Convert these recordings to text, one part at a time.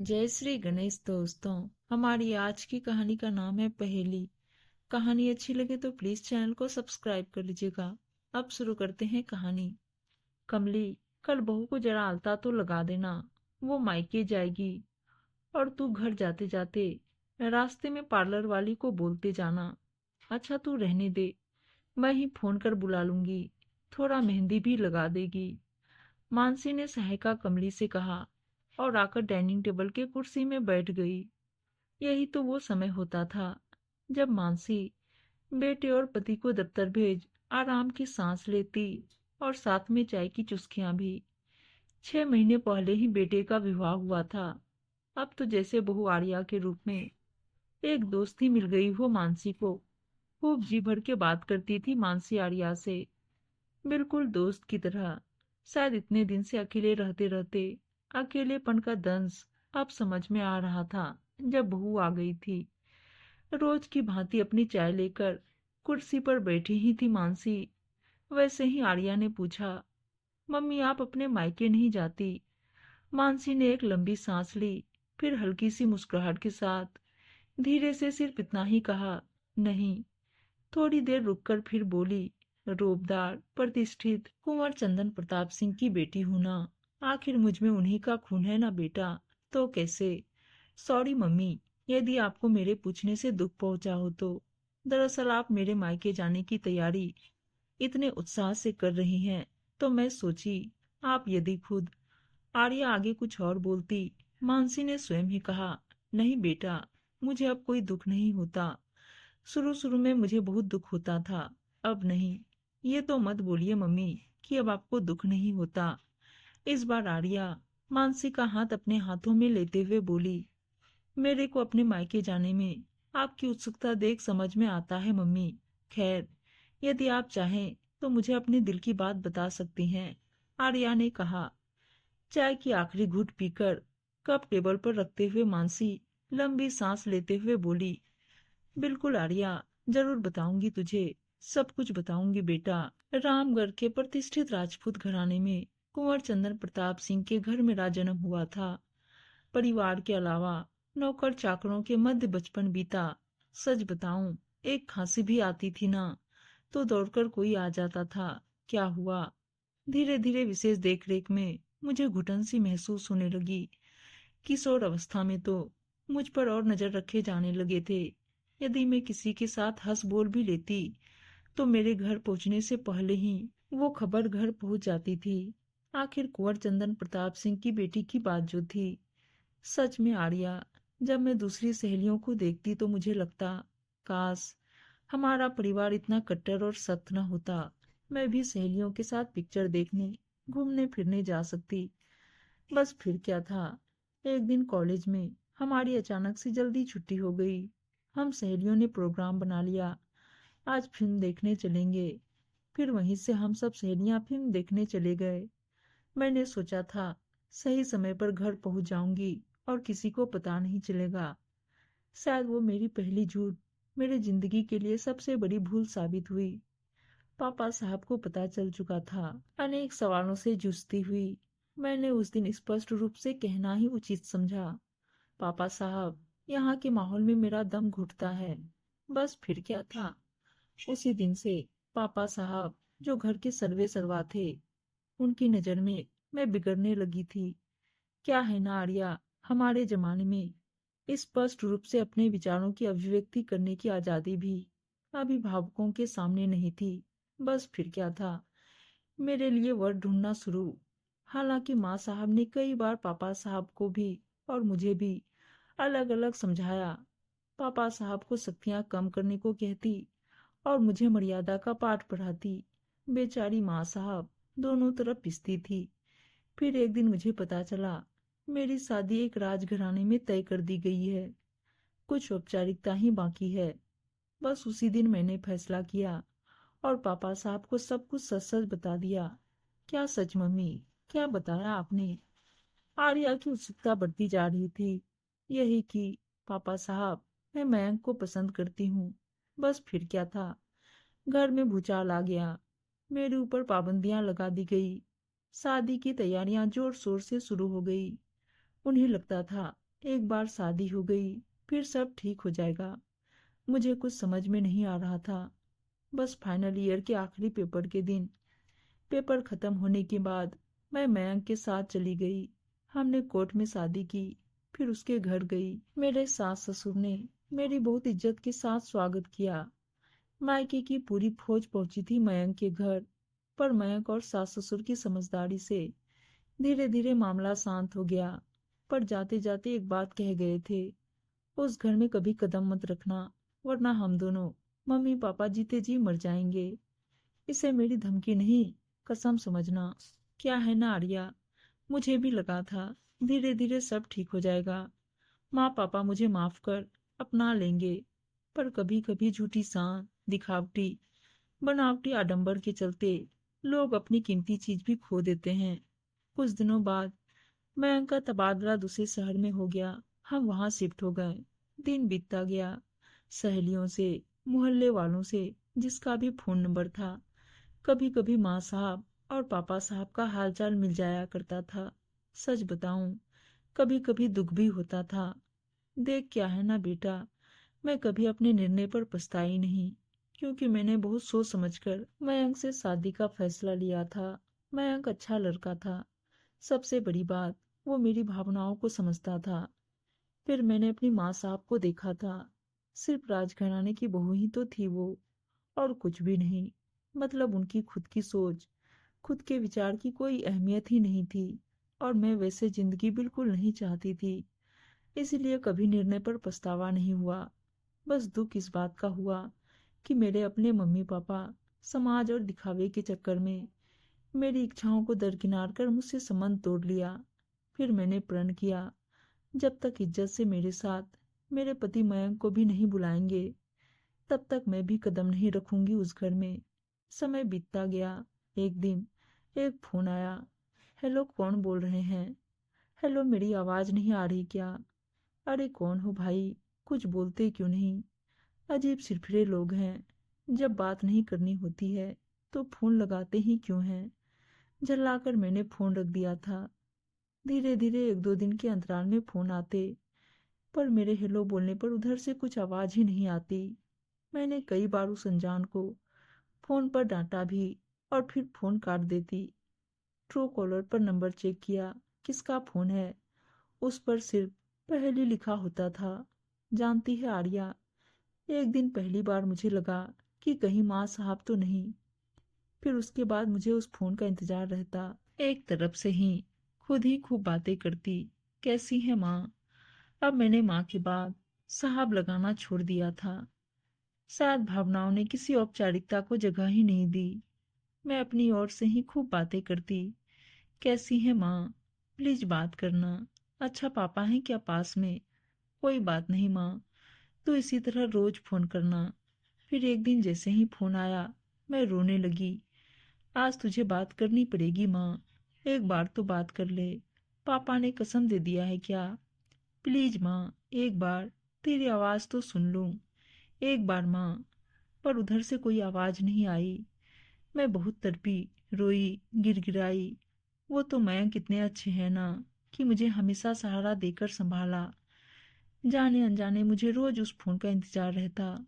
जय श्री गणेश दोस्तों। हमारी आज की कहानी का नाम है पहेली। कहानी अच्छी लगे तो प्लीज चैनल को सब्सक्राइब कर लीजिएगा। अब शुरू करते हैं कहानी। कमली, कल बहू को जरा आलता तो लगा देना, वो मायके जाएगी। और तू घर जाते जाते रास्ते में पार्लर वाली को बोलते जाना, अच्छा तू रहने दे, मैं ही फोन कर बुला लूंगी, थोड़ा मेहंदी भी लगा देगी। मानसी ने सहायिका कमली से कहा और आकर डाइनिंग टेबल के कुर्सी में बैठ गई। यही तो वो समय होता था जब मानसी बेटे और पति को दफ्तर भेज आराम की सांस लेती, और साथ में चाय की चुस्कियां भी। 6 महीने पहले ही बेटे का विवाह हुआ था। अब तो जैसे बहू आर्या के रूप में एक दोस्त ही मिल गई हो मानसी को। खूब जी भर के बात करती थी मानसी आर्या से, बिल्कुल दोस्त की तरह। शायद इतने दिन से अकेले रहते रहते अकेलेपन का दंश अब समझ में आ रहा था। जब बहू आ गई थी, रोज की भांति अपनी चाय लेकर कुर्सी पर बैठी ही थी मानसी। वैसे ही आर्या ने पूछा, मम्मी आप अपने मायके नहीं जाती? मानसी ने एक लंबी सांस ली, फिर हल्की सी मुस्कुराहट के साथ धीरे से सिर्फ इतना ही कहा, नहीं। थोड़ी देर रुककर फिर बोली, रूपदार प्रतिष्ठित कुंवर चंदन प्रताप सिंह की बेटी हूं ना, आखिर मुझ में उन्हीं का खून है ना बेटा, तो कैसे। सॉरी मम्मी, यदि आपको मेरे पूछने से दुख पहुंचा हो तो। दरअसल आप मेरे मायके जाने की तैयारी इतने उत्साह से कर रही हैं, तो मैं सोची आप यदि खुद। आर्या आगे कुछ और बोलती, मानसी ने स्वयं ही कहा, नहीं बेटा, मुझे अब कोई दुख नहीं होता। शुरू शुरू में मुझे बहुत दुख होता था, अब नहीं। ये तो मत बोलिए मम्मी कि अब आपको दुख नहीं होता। इस बार आर्या मानसी का हाथ अपने हाथों में लेते हुए बोली, मेरे को अपने मायके जाने में आपकी उत्सुकता देख समझ में आता है मम्मी। खैर, यदि आप चाहें तो मुझे अपने दिल की बात बता सकती हैं। आर्या ने कहा। चाय की आखिरी घुट पीकर कप टेबल पर रखते हुए मानसी लंबी सांस लेते हुए बोली, बिल्कुल आर्या, जरूर बताऊंगी तुझे, सब कुछ बताऊंगी बेटा। रामगढ़ के प्रतिष्ठित राजपूत घराने में कुंवर चंदन प्रताप सिंह के घर मेरा जन्म हुआ था। परिवार के अलावा नौकर चाकरों के मध्य बचपन बीता। सच बताऊं, एक खांसी भी आती थी ना, तो दौड़कर कोई आ जाता था। क्या हुआ, धीरे धीरे विशेष देखरेख में मुझे घुटन सी महसूस होने लगी। किशोर अवस्था में तो मुझ पर और नजर रखे जाने लगे थे। यदि मैं किसी के साथ हंस बोल भी लेती तो मेरे घर पहुंचने से पहले ही वो खबर घर पहुंच जाती थी। आखिर कुंवर चंदन प्रताप सिंह की बेटी की बात जो थी, सच में आर्या, जब मैं दूसरी सहेलियों को देखती तो मुझे लगता, काश हमारा परिवार इतना कट्टर और सख्त न होता। मैं भी सहेलियों के साथ पिक्चर देखने घूमने फिरने जा सकती। बस फिर क्या था, एक दिन कॉलेज में हमारी अचानक से जल्दी छुट्टी हो गई। हम सहेलियों ने प्रोग्राम बना लिया, आज फिल्म देखने चलेंगे। फिर वहीं से हम सब सहेलियां फिल्म देखने चले गए। मैंने सोचा था सही समय पर घर पहुंच जाऊंगी और किसी को पता नहीं चलेगा। शायद वो मेरी पहली झूठ मेरी जिंदगी के लिए सबसे बड़ी भूल साबित हुई। पापा साहब को पता चल चुका था। अनेक सवालों से जूझती हुई मैंने उस दिन स्पष्ट रूप से कहना ही उचित समझा, पापा साहब, यहाँ के माहौल में मेरा दम घुटता है। बस फिर क्या था। उसी दिन से पापा साहब, जो घर के सर्वे सर्वा थे, उनकी नजर में मैं बिगड़ने लगी थी। क्या है ना आर्या, हमारे जमाने में स्पष्ट रूप से अपने विचारों की अभिव्यक्ति करने की आजादी भी अभिभावकों के सामने नहीं थी। बस फिर क्या था, मेरे लिए वर्ड ढूंढना शुरू। हालांकि माँ साहब ने कई बार पापा साहब को भी और मुझे भी अलग अलग समझाया। पापा साहब को सख्तियां कम करने को कहती और मुझे मर्यादा का पाठ पढ़ाती। बेचारी माँ साहब दोनों तरफ पिसती थी। फिर एक दिन मुझे पता चला, मेरी शादी एक राजघराने में तय कर दी गई है, कुछ औपचारिकता ही बाकी है। बस उसी दिन मैंने फैसला किया और पापा साहब को सब कुछ सच सच बता दिया। क्या सच मम्मी, क्या बताया आपने? आर्या की उत्सुकता बढ़ती जा रही थी। यही कि पापा साहब, मैं मयंक को पसंद करती हूँ। बस फिर क्या था, घर में भूचाल आ गया। मेरे ऊपर पाबंदियां लगा दी गई। शादी की तैयारियां जोर शोर से शुरू हो गई। उन्हें लगता था एक बार शादी हो गई फिर सब ठीक हो जाएगा। मुझे कुछ समझ में नहीं आ रहा था। बस फाइनल ईयर के आखिरी पेपर के दिन, पेपर खत्म होने के बाद मैं मयंक के साथ चली गई। हमने कोर्ट में शादी की, फिर उसके घर गई। मेरे सास ससुर ने मेरी बहुत इज्जत के साथ स्वागत किया। मायके की पूरी फौज पहुंची थी मयंक के घर। पर मयंक और सास ससुर की समझदारी से धीरे धीरे मामला शांत हो गया। पर जाते जाते एक बात कह गए थे, उस घर में कभी कदम मत रखना, वरना हम दोनों, मम्मी पापा जीते जी मर जाएंगे। इसे मेरी धमकी नहीं, कसम समझना। क्या है ना आर्या, मुझे भी लगा था धीरे धीरे सब ठीक हो जाएगा। माँ पापा मुझे माफ कर अपना लेंगे। पर कभी कभी झूठी सांस, दिखावटी, बनावटी आडंबर के चलते लोग अपनी कीमती चीज भी खो देते हैं। कुछ दिनों बाद मयंक का तबादला दूसरे शहर में हो गया। हम वहां शिफ्ट हो गए। दिन बीतता गया। सहेलियों से, मोहल्ले वालों से जिसका भी फोन नंबर था, कभी कभी माँ साहब और पापा साहब का हालचाल मिल जाया करता था। सच बताऊं, कभी कभी दुख भी होता था। देख क्या है ना बेटा, मैं कभी अपने निर्णय पर पछताई नहीं, क्योंकि मैंने बहुत सोच समझकर मयंक से शादी का फैसला लिया था। मयंक अच्छा लड़का था। सबसे बड़ी बात, वो मेरी भावनाओं को समझता था। फिर मैंने अपनी माँ साहब को देखा था। सिर्फ राजघराने की बहू ही तो थी वो, और कुछ भी नहीं। मतलब उनकी खुद की सोच, खुद के विचार की कोई अहमियत ही नहीं थी। और मैं वैसे जिंदगी बिल्कुल नहीं चाहती थी। इसलिए कभी निर्णय पर पछतावा नहीं हुआ। बस दुख इस बात का हुआ कि मेरे अपने मम्मी पापा समाज और दिखावे के चक्कर में मेरी इच्छाओं को दरकिनार कर मुझसे संबंध तोड़ लिया। फिर मैंने प्रण किया, जब तक इज्जत से मेरे साथ मेरे पति मयंक को भी नहीं बुलाएंगे, तब तक मैं भी कदम नहीं रखूंगी उस घर में। समय बीतता गया। एक दिन एक फोन आया। हेलो, कौन बोल रहे हैं? हेलो, मेरी आवाज नहीं आ रही क्या? अरे कौन हो भाई, कुछ बोलते क्यों नहीं? अजीब सिरफिरे लोग हैं। जब बात नहीं करनी होती है तो फोन लगाते ही क्यों हैं? झल्लाकर मैंने फोन रख दिया था। धीरे धीरे एक दो दिन के अंतराल में फोन आते, पर मेरे हेलो बोलने पर उधर से कुछ आवाज ही नहीं आती। मैंने कई बार उस अनजान को फोन पर डांटा भी, और फिर फोन काट देती। ट्रू कॉलर पर नंबर चेक किया, किसका फोन है? उस पर सिर्फ पहले लिखा होता था। जानती है आर्या, एक दिन पहली बार मुझे लगा कि कहीं माँ साहब तो नहीं। फिर उसके बाद मुझे उस फोन का इंतजार रहता। एक तरफ से खुद ही खूब बातें करती, कैसी है माँ। अब मैंने माँ के बाद साहब लगाना छोड़ दिया था। शायद भावनाओं ने किसी औपचारिकता को जगह ही नहीं दी। मैं अपनी ओर से ही खूब बातें करती, कैसी है माँ, प्लीज बात करना। अच्छा पापा है क्या पास में? कोई बात नहीं माँ, तो इसी तरह रोज फोन करना। फिर एक दिन जैसे ही फोन आया, मैं रोने लगी। आज तुझे बात करनी पड़ेगी माँ, एक बार तो बात कर ले। पापा ने कसम दे दिया है क्या? प्लीज माँ, एक बार तेरी आवाज तो सुन लूं। एक बार माँ। पर उधर से कोई आवाज नहीं आई। मैं बहुत तड़पी, रोई, गिड़गिड़ाई। वो तो मयंक कितने अच्छे हैं ना, कि मुझे हमेशा सहारा देकर संभाला। जाने अनजाने मुझे रोज उस फोन का इंतजार रहता,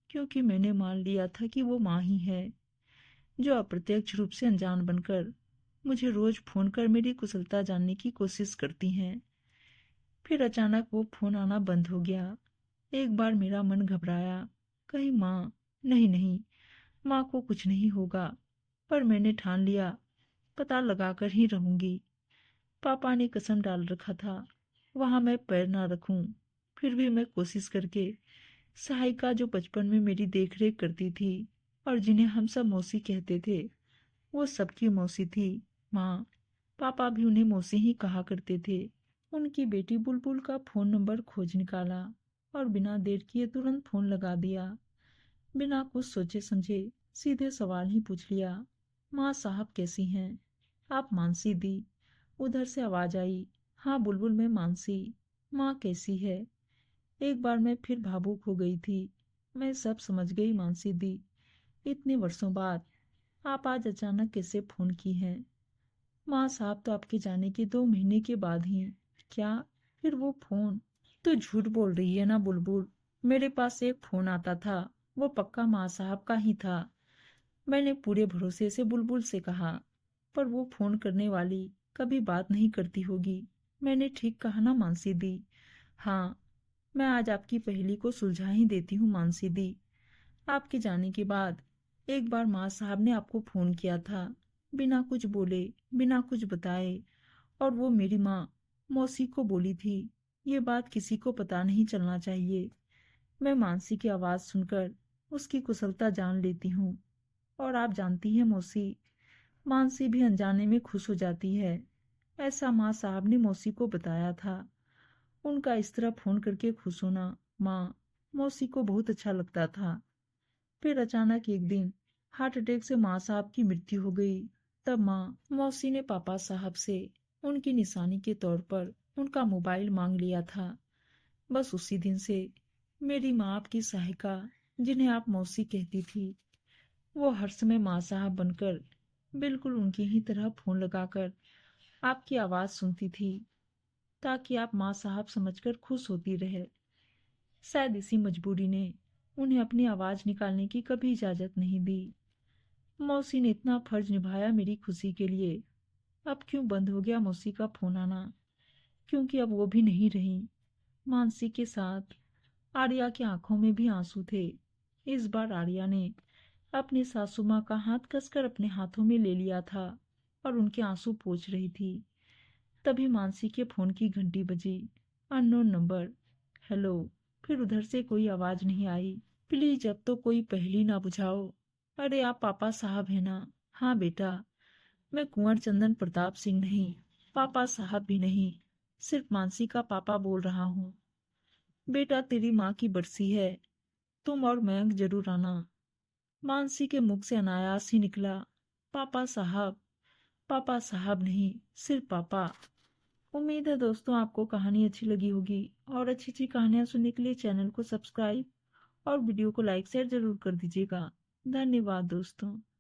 क्योंकि मैंने मान लिया था कि वो माँ ही है, जो अप्रत्यक्ष रूप से अनजान बनकर मुझे रोज फोन कर मेरी कुशलता जानने की कोशिश करती हैं। फिर अचानक वो फोन आना बंद हो गया। एक बार मेरा मन घबराया, कहीं माँ, नहीं नहीं, माँ को कुछ नहीं होगा। पर मैंने ठान लिया, पता लगाकर ही रहूंगी। पापा ने कसम डाल रखा था, वहां मैं पैर ना रखूं। फिर भी मैं कोशिश करके सहायिका, जो बचपन में मेरी देखरेख करती थी और जिन्हें हम सब मौसी कहते थे, वो सबकी मौसी थी माँ। पापा भी उन्हें मौसी ही कहा करते थे। उनकी बेटी बुलबुल का फोन नंबर खोज निकाला और बिना देर किए तुरंत फोन लगा दिया। बिना कुछ सोचे समझे सीधे सवाल ही पूछ लिया, माँ साहब कैसी हैं? आप मानसी दी? उधर से आवाज आई, हाँ बुलबुल, मैं मानसी। माँ कैसी है? एक बार मैं फिर भावुक हो गई थी। मैं सब समझ गई मानसी दी। इतने वर्षों बाद आप आज अचानक कैसे फोन की हैं? माँ साहब तो आपके जाने के 2 महीने के बाद ही। क्या? फिर वो फोन। तू झूठ बोल रही है ना बुलबुल, मेरे पास एक फोन आता था, वो पक्का माँ साहब का ही था। मैंने पूरे भरोसे से बुलबुल से कहा। पर वो फोन करने वाली कभी बात नहीं करती होगी। मैंने ठीक कहा ना मानसी दी? हाँ, मैं आज आपकी पहेली को सुलझा ही देती हूँ मानसी दी। आपके जाने के बाद एक बार माँ साहब ने आपको फोन किया था, बिना कुछ बोले, बिना कुछ बताए। और वो मेरी माँ मौसी को बोली थी, ये बात किसी को पता नहीं चलना चाहिए। मैं मानसी की आवाज सुनकर उसकी कुशलता जान लेती हूँ। और आप जानती हैं मौसी, मानसी भी अनजाने में खुश हो जाती है। ऐसा माँ साहब ने मौसी को बताया था। उनका इस तरह फोन करके खुश होना माँ मौसी को बहुत अच्छा लगता था। फिर अचानक एक दिन हार्ट अटैक से माँ साहब की मृत्यु हो गई। तब माँ मौसी ने पापा साहब से उनकी निशानी के तौर पर उनका मोबाइल मांग लिया था। बस उसी दिन से मेरी माँ आपकी सहायिका, जिन्हें आप मौसी कहती थी, वो हर समय माँ साहब बनकर बिल्कुल उनकी ही तरह फोन लगाकर आपकी आवाज सुनती थी, ताकि आप माँ साहब समझकर खुश होती रहे। शायद इसी मजबूरी ने उन्हें अपनी आवाज निकालने की कभी इजाजत नहीं दी। मौसी ने इतना फर्ज निभाया मेरी खुशी के लिए। अब क्यों बंद हो गया मौसी का फोन आना? क्योंकि अब वो भी नहीं रही। मानसी के साथ आर्या की आंखों में भी आंसू थे। इस बार आर्या ने अपनी सासू माँ का हाथ कसकर अपने हाथों में ले लिया था और उनके आंसू पोंछ रही थी। तभी मानसी के फोन की घंटी बजी। Unknown number. हेलो। फिर उधर से कोई आवाज नहीं आई। प्लीज अब तो कोई पहेली ना बुझाओ। अरे आप पापा साहब है ना? हाँ बेटा, मैं कुंवर चंदन प्रताप सिंह नहीं, पापा साहब भी नहीं, सिर्फ मानसी का पापा बोल रहा हूँ। बेटा तेरी माँ की बरसी है, तुम और मयंक जरूर आना। मानसी के मुख से अनायास ही निकला, पापा साहब। पापा साहब नहीं, सिर्फ पापा। उम्मीद है दोस्तों आपको कहानी अच्छी लगी होगी, और अच्छी अच्छी कहानियां सुनने के लिए चैनल को सब्सक्राइब और वीडियो को लाइक शेयर जरूर कर दीजिएगा। धन्यवाद दोस्तों।